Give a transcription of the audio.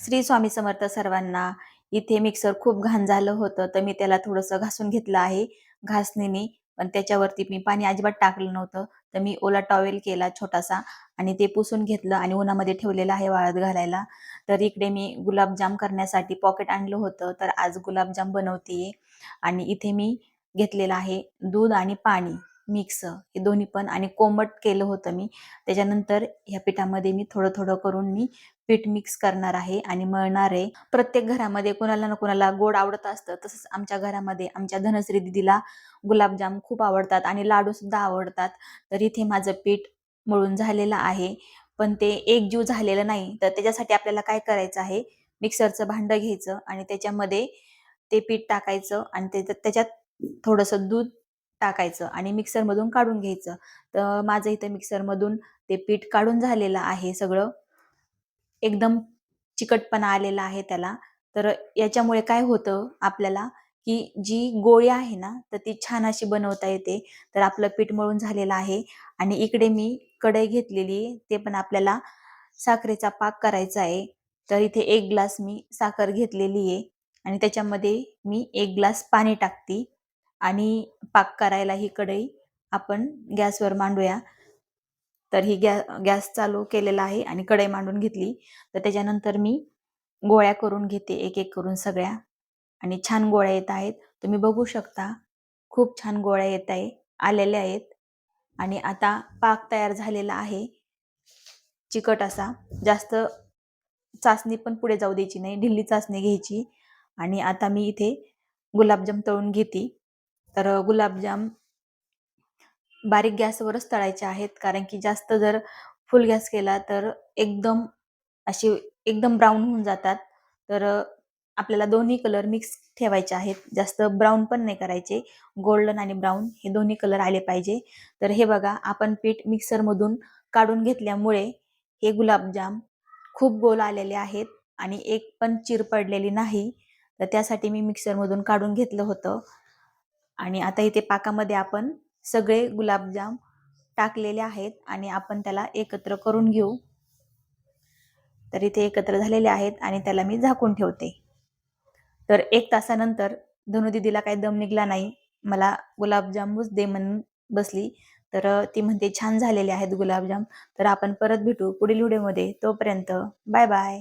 श्री स्वामी समर्थ सर्वांना. इथे मिक्सर खूप घाण झालं होतं, तर मी त्याला थोडंसं घासून घेतलं आहे घासणीने. पण त्याच्यावरती मी पाणी अजिबात टाकलं नव्हतं, तर मी ओला टॉवेल केला छोटासा आणि ते पुसून घेतलं आणि उन्हामध्ये ठेवलेलं आहे वाळत घालायला. तर इकडे मी गुलाबजाम करण्यासाठी पॉकेट आणलं होतं, तर आज गुलाबजाम बनवतेय. आणि इथे मी घेतलेलं आहे दूध आणि पाणी मिक्स, हे दोन्ही पण, आणि कोमट केलं होतं मी. त्याच्यानंतर ह्या पिठामध्ये मी थोडं थोडं करून मी पीठ मिक्स करणार आहे आणि मळणार आहे. प्रत्येक घरामध्ये कोणाला ना कोणाला गोड आवडत असतं, तसंच आमच्या घरामध्ये आमच्या धनश्री दीदीला गुलाबजाम खूप आवडतात आणि लाडू सुद्धा आवडतात. तर इथे माझं पीठ मळून झालेलं आहे, पण ते एकजीव झालेलं नाही. तर त्याच्यासाठी आपल्याला काय करायचं आहे, मिक्सरचं भांडं घ्यायचं आणि त्याच्यामध्ये ते पीठ टाकायचं आणि त्याच्यात थोडंसं दूध टाकायचं आणि मिक्सरमधून काढून घ्यायचं. तर माझं इथं मिक्सरमधून ते पीठ काढून झालेलं आहे सगळं. एकदम चिकटपणा आलेला आहे त्याला. तर याच्यामुळे काय होतं आपल्याला, की जी गोळी आहे ना, तर ती छान अशी बनवता येते. तर आपलं पीठ मळून झालेलं आहे आणि इकडे मी कढई घेतलेली आहे. ते पण आपल्याला साखरेचा पाक करायचा आहे. तर इथे 1 ग्लास मी साखर घेतलेली आहे आणि त्याच्यामध्ये मी 1 ग्लास पाणी टाकते आणि पाक करायला ही कढई आपण गॅसवर मांडूया. तर ही गॅस चालू केलेला आहे आणि कढई मांडून घेतली. तर त्याच्यानंतर मी गोळ्या करून घेते एक एक करून सगळ्या, आणि छान गोळ्या येत आहेत. तुम्ही बघू शकता, खूप छान गोळ्या आलेल्या आहेत. आणि आता पाक तयार झालेला आहे चिकट असा. जास्त चासणी पण पुढे जाऊ द्यायची नाही, ढिल्ली चासणी घ्यायची. आणि आता मी इथे गुलाबजाम तळून घेते. तर गुलाबजाम बारीक गॅसवरच तळायचे आहेत, कारण की जास्त जर फुल गॅस केला तर एकदम असे एकदम ब्राऊन होऊन जातात. तर आपल्याला दोन्ही कलर मिक्स ठेवायचे आहेत, जास्त ब्राऊन पण नाही करायचे. गोल्डन आणि ब्राऊन हे दोन्ही कलर आले पाहिजे. तर हे बघा, आपण पीठ मिक्सरमधून काढून घेतल्यामुळे हे गुलाबजाम खूप गोल आलेले आहेत आणि एक पण चीर पडलेली नाही. तर त्यासाठी मी मिक्सरमधून काढून घेतलं होतं. आणि आता इथे पाकामध्ये आपण सगळे गुलाबजाम टाकलेले आहेत आणि आपण त्याला एकत्र करून घेऊ. तर इथे एकत्र झालेले आहेत आणि त्याला मी झाकून ठेवते. तर 1 तासानंतर धनु दीदीला काही दम निघला नाही, मला गुलाबजामच दे म्हणून बसली. तर ती म्हणते छान झालेले आहेत गुलाबजाम. तर आपण परत भेटू पुढील व्हिडिओमध्ये. तोपर्यंत बाय बाय.